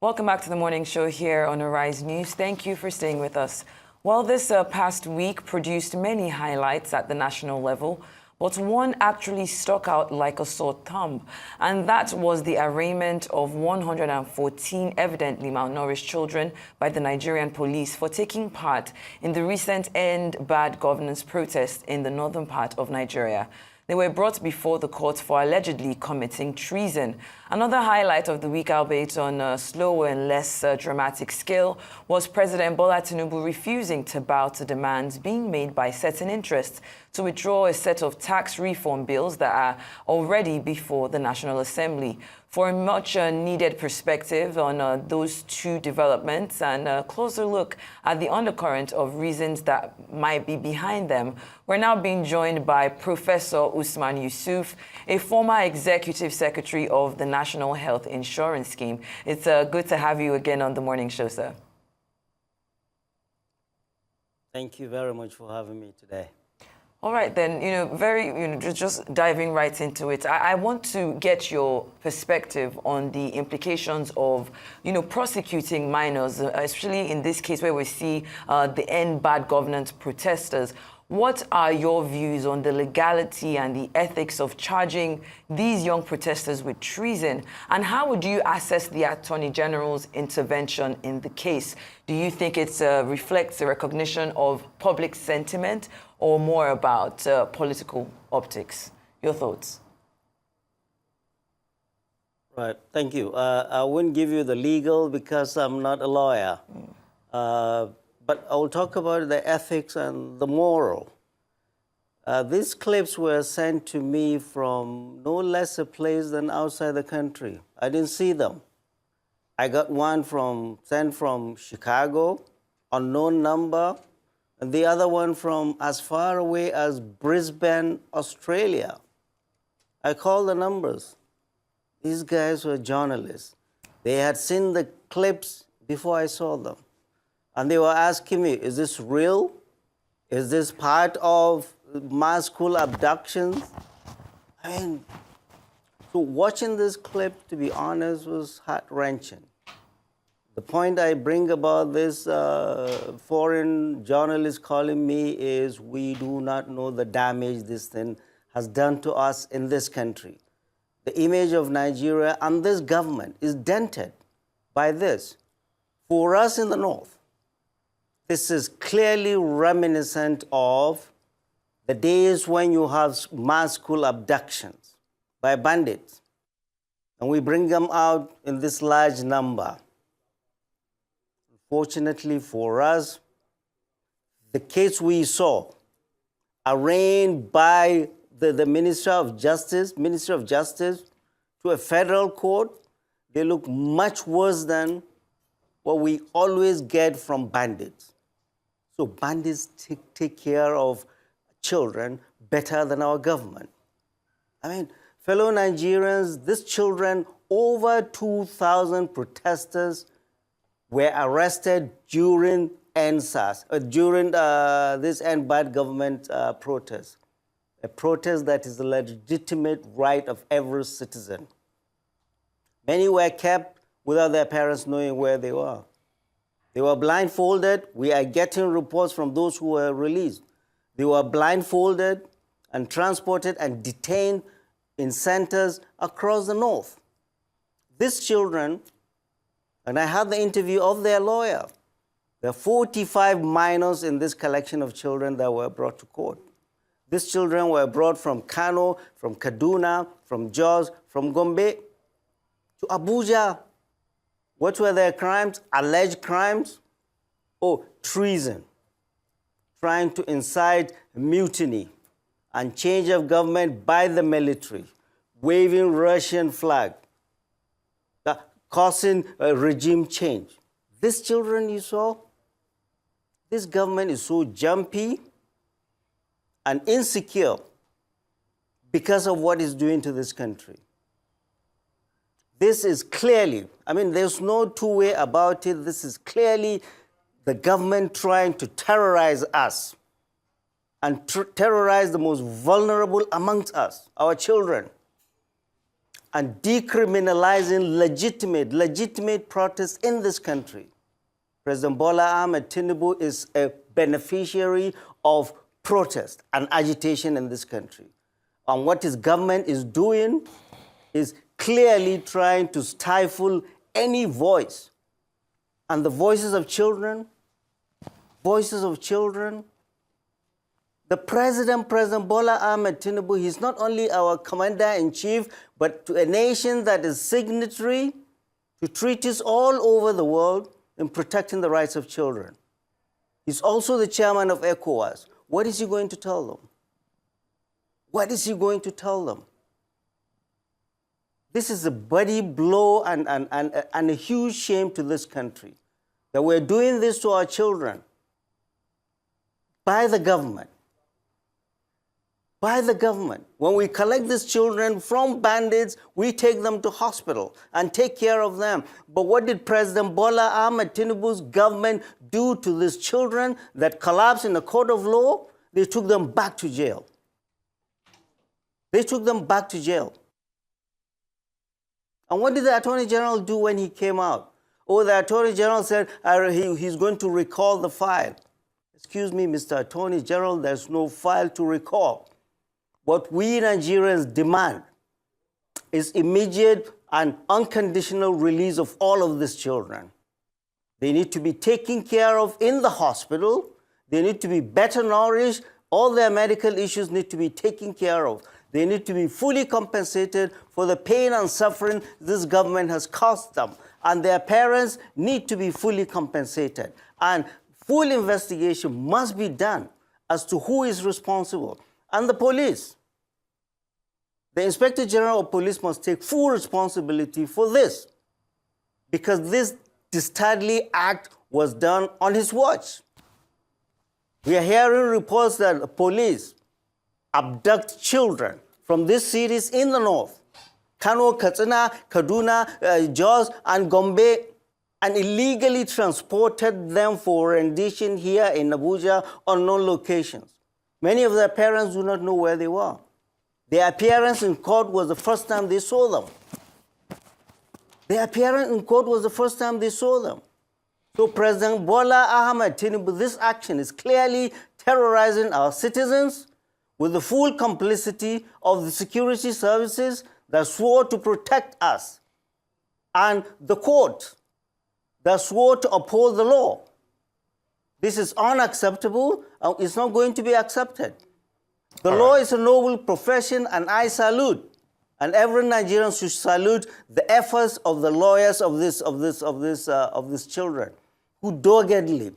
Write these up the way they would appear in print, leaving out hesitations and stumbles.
Welcome back to the morning show here on Arise News. Thank you for staying with us. Well, this past week produced many highlights at the national level, but one actually stuck out like a sore thumb, and that was the arraignment of 114 evidently malnourished children by the Nigerian police for taking part in the recent End Bad Governance protest in the northern part of Nigeria. They were brought before the court for allegedly committing treason. Another highlight of the week, albeit on a slower and less dramatic scale, was President Bola Tinubu refusing to bow to demands being made by certain interests to withdraw a set of tax reform bills that are already before the National Assembly. For a much needed perspective on those two developments and a closer look at the undercurrent of reasons that might be behind them, we're now being joined by Professor Usman Yusuf, a former executive secretary of the National Health Insurance Scheme. It's good to have you again on the morning show, sir. Thank you very much for having me today. All right, then, just diving right into it, I want to get your perspective on the implications of, prosecuting minors, especially in this case where we see the End Bad Governance protesters. What are your views on the legality and the ethics of charging these young protesters with treason? And how would you assess the Attorney General's intervention in the case? Do you think it reflects a recognition of public sentiment or more about political optics? Your thoughts? Right, thank you. I wouldn't give you the legal because I'm not a lawyer. But I will talk about the ethics and the moral. These clips were sent to me from no less a place than outside the country. I didn't see them. I got one sent from Chicago, unknown number, and the other one from as far away as Brisbane, Australia. I called the numbers. These guys were journalists. They had seen the clips before I saw them. And they were asking me, is this real? Is this part of mass school abductions? I mean, so watching this clip, to be honest, was heart-wrenching. The point I bring about this foreign journalist calling me is we do not know the damage this thing has done to us in this country. The image of Nigeria and this government is dented by this. For us in the North, this is clearly reminiscent of the days when you have mass school abductions by bandits, and we bring them out in this large number. Fortunately for us, the case we saw, arraigned by the Ministry of Justice to a federal court, they look much worse than what we always get from bandits. So bandits take care of children better than our government. I mean, fellow Nigerians, these children, over 2,000 protesters were arrested during EndSARS, during this End Bad Government protest, a protest that is a legitimate right of every citizen. Many were kept without their parents knowing where they were. They were blindfolded. We are getting reports from those who were released. They were blindfolded and transported and detained in centers across the North. These children, and I had the interview of their lawyer, there are 45 minors in this collection of children that were brought to court. These children were brought from Kano, from Kaduna, from Jos, from Gombe to Abuja. What were their crimes? Alleged crimes? Oh, treason. Trying to incite mutiny and change of government by the military, waving Russian flag, causing a regime change. These children you saw, this government is so jumpy and insecure because of what it's doing to this country. This is clearly, there's no two-way about it. This is clearly the government trying to terrorize us and terrorize the most vulnerable amongst us, our children. and decriminalizing legitimate protests in this country. President Bola Ahmed Tinubu is a beneficiary of protest and agitation in this country. And what his government is doing is clearly trying to stifle any voice. And the voices of children, the President Bola Ahmed Tinubu, he's not only our commander-in-chief, but to a nation that is signatory to treaties all over the world in protecting the rights of children. He's also the chairman of ECOWAS. What is he going to tell them? What is he going to tell them? This is a bloody blow and a huge shame to this country, that we're doing this to our children by the government. By the government. When we collect these children from bandits, we take them to hospital and take care of them. But what did President Bola Ahmed Tinubu's government do to these children that collapsed in a court of law? They took them back to jail. They took them back to jail. And what did the Attorney General do when he came out? Oh, the Attorney General said he's going to recall the file. Excuse me, Mr. Attorney General, there's no file to recall. What we Nigerians demand is immediate and unconditional release of all of these children. They need to be taken care of in the hospital. They need to be better nourished. All their medical issues need to be taken care of. They need to be fully compensated for the pain and suffering this government has caused them. And their parents need to be fully compensated. And full investigation must be done as to who is responsible. And the police. The Inspector General of Police must take full responsibility for this, because this dastardly act was done on his watch. We are hearing reports that police abduct children from these cities in the north, Kano, Katsina, Kaduna, Jos, and Gombe, and illegally transported them for rendition here in Abuja on known locations. Many of their parents do not know where they were. Their appearance in court was the first time they saw them. Their appearance in court was the first time they saw them. So President Bola Ahmed Tinubu, this action is clearly terrorizing our citizens with the full complicity of the security services that swore to protect us, and the court that swore to uphold the law. This is unacceptable, and it's not going to be accepted. The law is a noble profession, and I salute, and every Nigerian should salute the efforts of the lawyers of these children, who doggedly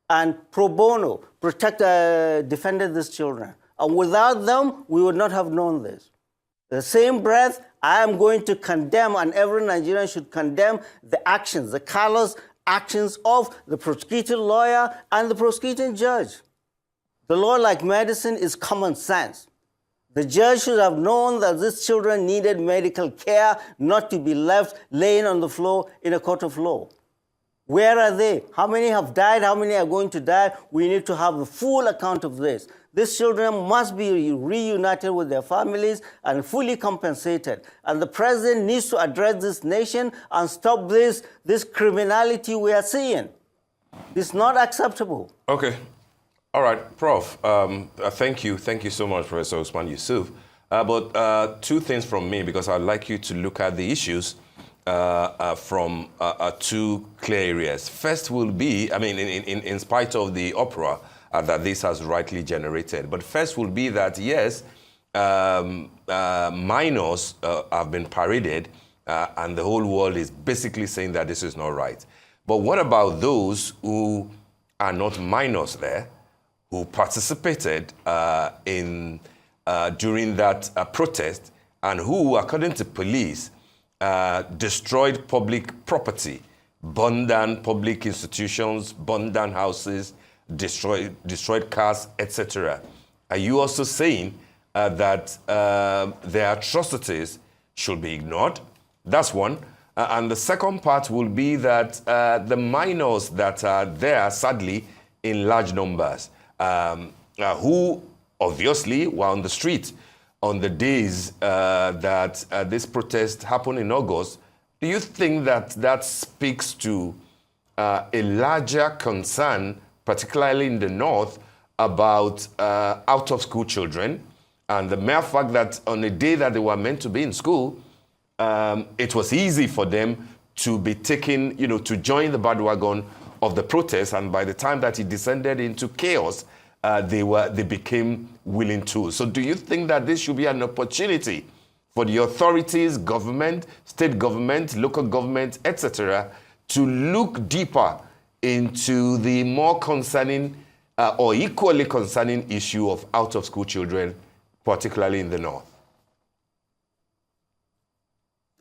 and pro bono defended these children. And without them, we would not have known this. The same breath, I am going to condemn, and every Nigerian should condemn the actions, the callous actions of the prosecuting lawyer and the prosecuting judge. The law, like medicine, is common sense. The judge should have known that these children needed medical care, not to be left laying on the floor in a court of law. Where are they? How many have died? How many are going to die? We need to have the full account of this. These children must be reunited with their families and fully compensated. And the president needs to address this nation and stop this criminality we are seeing. It's not acceptable. Okay. All right, Prof. Thank you. Thank you so much, Professor Usman Yusuf. But two things from me, because I'd like you to look at the issues from two clear areas. First will be, I mean, in spite of the uproar that this has rightly generated, but first will be that, yes, minors have been paraded, and the whole world is basically saying that this is not right. But what about those who are not minors there, who participated during that protest, and who, according to police, destroyed public property, burned down public institutions, burned down houses, destroyed cars, etc. Are you also saying that their atrocities should be ignored? That's one. And the second part will be that the minors that are there, sadly, in large numbers, who obviously were on the street, on the days that this protest happened in August, do you think that that speaks to a larger concern, particularly in the North, about out-of-school children? And the mere fact that on a day that they were meant to be in school, it was easy for them to be taken, to join the bandwagon of the protest. And by the time that it descended into chaos, they became willing tools. So do you think that this should be an opportunity for the authorities, government, state government, local government, etc., to look deeper into the more concerning or equally concerning issue of out-of-school children, particularly in the North?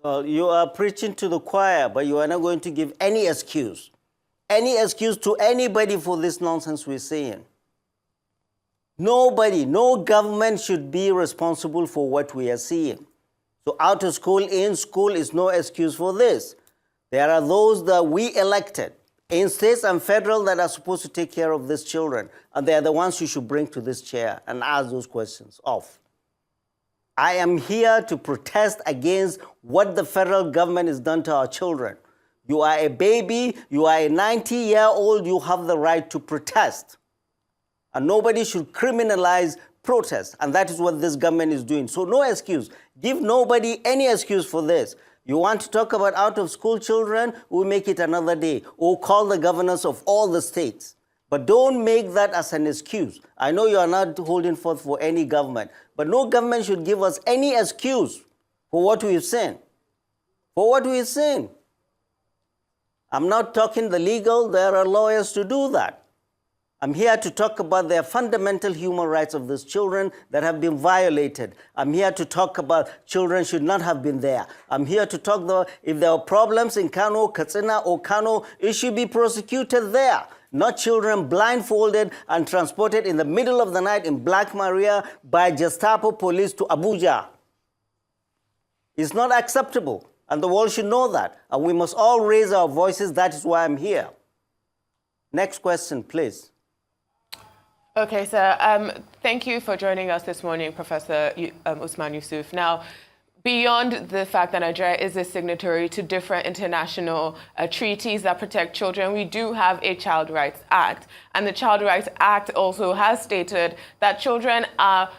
Well, you are preaching to the choir, but you are not going to give any excuse to anybody for this nonsense we're saying. Nobody, no government should be responsible for what we are seeing. So out of school, in school is no excuse for this. There are those that we elected in states and federal that are supposed to take care of these children, and they are the ones you should bring to this chair and ask those questions of. I am here to protest against what the federal government has done to our children. You are a baby, you are a 90-year-old, you have the right to protest. And nobody should criminalize protest, and that is what this government is doing. So no excuse. Give nobody any excuse for this. You want to talk about out-of-school children, we'll make it another day, or call the governors of all the states. But don't make that as an excuse. I know you are not holding forth for any government, but no government should give us any excuse for what we've seen. For what we've seen. I'm not talking the legal, there are lawyers to do that. I'm here to talk about the fundamental human rights of these children that have been violated. I'm here to talk about children should not have been there. I'm here to talk about if there are problems in Kano, Katsina, or Kano, it should be prosecuted there. Not children blindfolded and transported in the middle of the night in Black Maria by Gestapo police to Abuja. It's not acceptable, and the world should know that. And we must all raise our voices. That is why I'm here. Next question, please. Okay, sir. Thank you for joining us this morning, Professor Usman Yusuf. Now, beyond the fact that Nigeria is a signatory to different international treaties that protect children, we do have a Child Rights Act. And the Child Rights Act also has stated that children are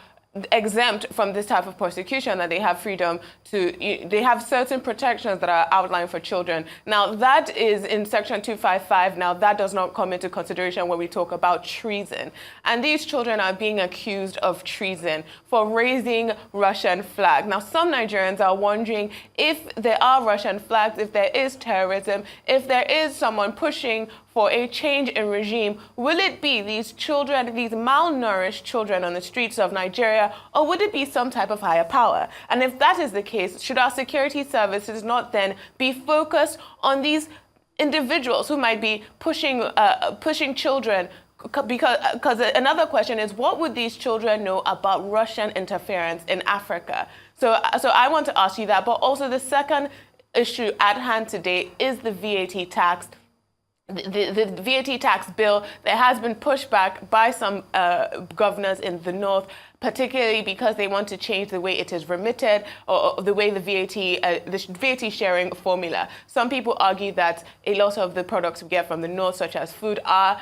exempt from this type of persecution, that they have freedom to, they have certain protections that are outlined for children. Now, that is in Section 255. Now, that does not come into consideration when we talk about treason. And these children are being accused of treason for raising Russian flag. Now, some Nigerians are wondering if there are Russian flags, if there is terrorism, if there is someone pushing for a change in regime, will it be these children, these malnourished children on the streets of Nigeria, or would it be some type of higher power? And if that is the case, should our security services not then be focused on these individuals who might be pushing children? Because another question is, what would these children know about Russian interference in Africa? So I want to ask you that, but also the second issue at hand today is the VAT tax. The VAT tax bill that has been pushed back by some governors in the North, particularly because they want to change the way it is remitted or the way the VAT sharing formula. Some people argue that a lot of the products we get from the North, such as food, are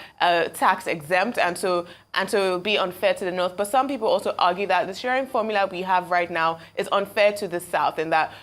tax exempt, and so it will be unfair to the North. But some people also argue that the sharing formula we have right now is unfair to the South, in that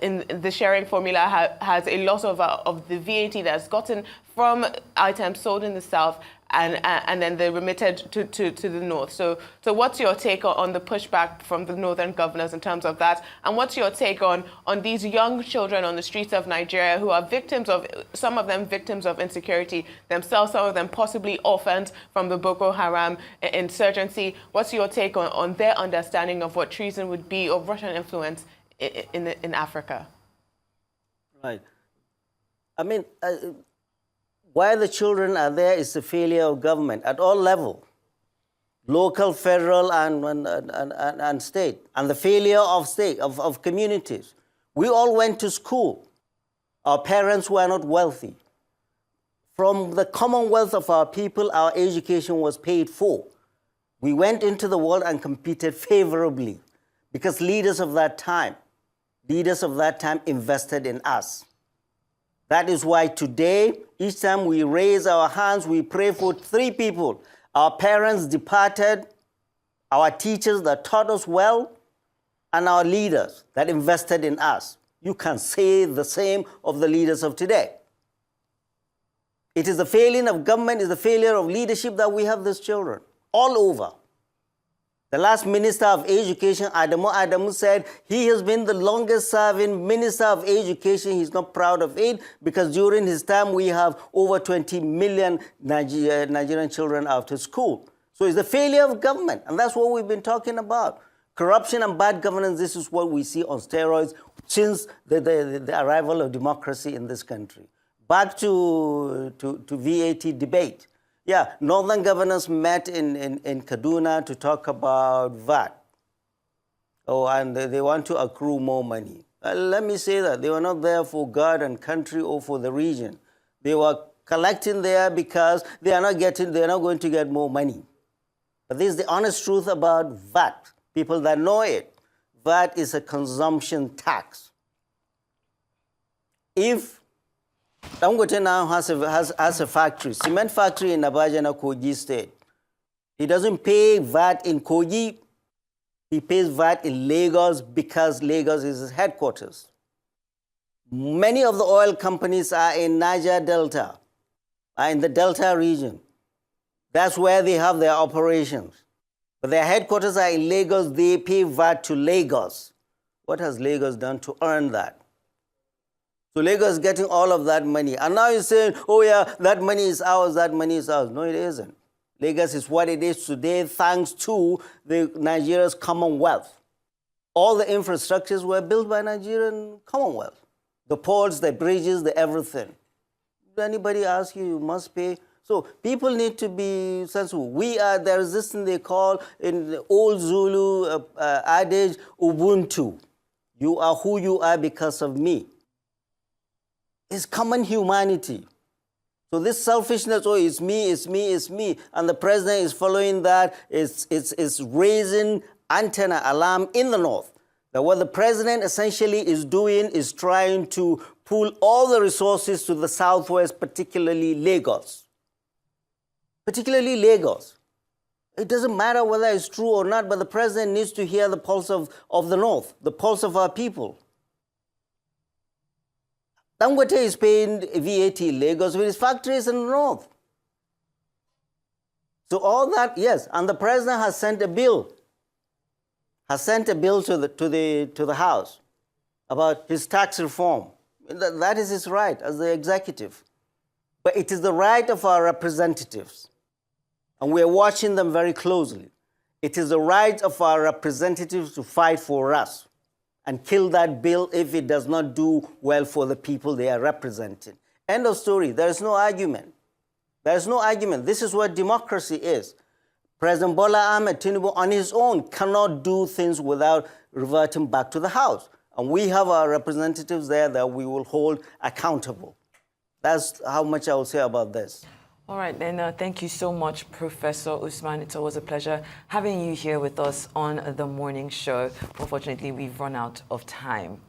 in the sharing formula has a lot of the VAT that's gotten from items sold in the South and then they're remitted to the North. So what's your take on the pushback from the Northern governors in terms of that? And what's your take on these young children on the streets of Nigeria who are victims of, some of them victims of insecurity themselves, some of them possibly orphans from the Boko Haram insurgency? What's your take on their understanding of what treason would be, or Russian influence in Africa? Right. I mean, why the children are there is a failure of government at all levels, local, federal, and state, and the failure of communities. We all went to school. Our parents were not wealthy. From the commonwealth of our people, our education was paid for. We went into the world and competed favorably. because leaders of that time invested in us. That is why today, each time we raise our hands, we pray for 3 people. Our parents departed, our teachers that taught us well, and our leaders that invested in us. You can say the same of the leaders of today. It is the failing of government, it is the failure of leadership that we have these children all over. The last Minister of Education, Adamu said he has been the longest serving Minister of Education. He's not proud of it because during his time we have over 20 million Nigerian children out of school. So it's the failure of government, and that's what we've been talking about. Corruption and bad governance, this is what we see on steroids since the arrival of democracy in this country. Back to VAT debate. Yeah, northern governors met in Kaduna to talk about VAT. Oh, and they want to accrue more money. Let me say that they were not there for God and country or for the region. They were collecting there because they are not going to get more money. But this is the honest truth about VAT. People that know it, VAT is a consumption tax. If Dangote now has a factory, cement factory in Abajana, Kogi State. He doesn't pay VAT in Kogi. He pays VAT in Lagos because Lagos is his headquarters. Many of the oil companies are in Niger Delta, are in the Delta region. That's where they have their operations. But their headquarters are in Lagos. They pay VAT to Lagos. What has Lagos done to earn that? So Lagos is getting all of that money. And now you're saying, oh yeah, that money is ours, that money is ours. No, it isn't. Lagos is what it is today thanks to Nigeria's Commonwealth. All the infrastructures were built by Nigerian Commonwealth. The ports, the bridges, the everything. If anybody asks you, you must pay. So people need to be sensible. There is this thing they call in the old Zulu adage, Ubuntu. You are who you are because of me. It's common humanity. So this selfishness, oh, it's me, it's me, it's me, and the president is following that, it's raising antenna alarm in the north. That what the president essentially is doing is trying to pull all the resources to the southwest, particularly Lagos. Particularly Lagos. It doesn't matter whether it's true or not, but the president needs to hear the pulse of the north, the pulse of our people. Dangote is paying VAT in Lagos with his factories in the north. So all that, yes, and the president has sent a bill. To the House about his tax reform. That is his right as the executive. But it is the right of our representatives, and we are watching them very closely. It is the right of our representatives to fight for us and kill that bill if it does not do well for the people they are representing. End of story. There is no argument. There is no argument. This is what democracy is. President Bola Ahmed Tinubu on his own cannot do things without reverting back to the House. And we have our representatives there that we will hold accountable. That's how much I will say about this. All right, then thank you so much, Professor Usman. It's always a pleasure having you here with us on the morning show. Unfortunately, we've run out of time.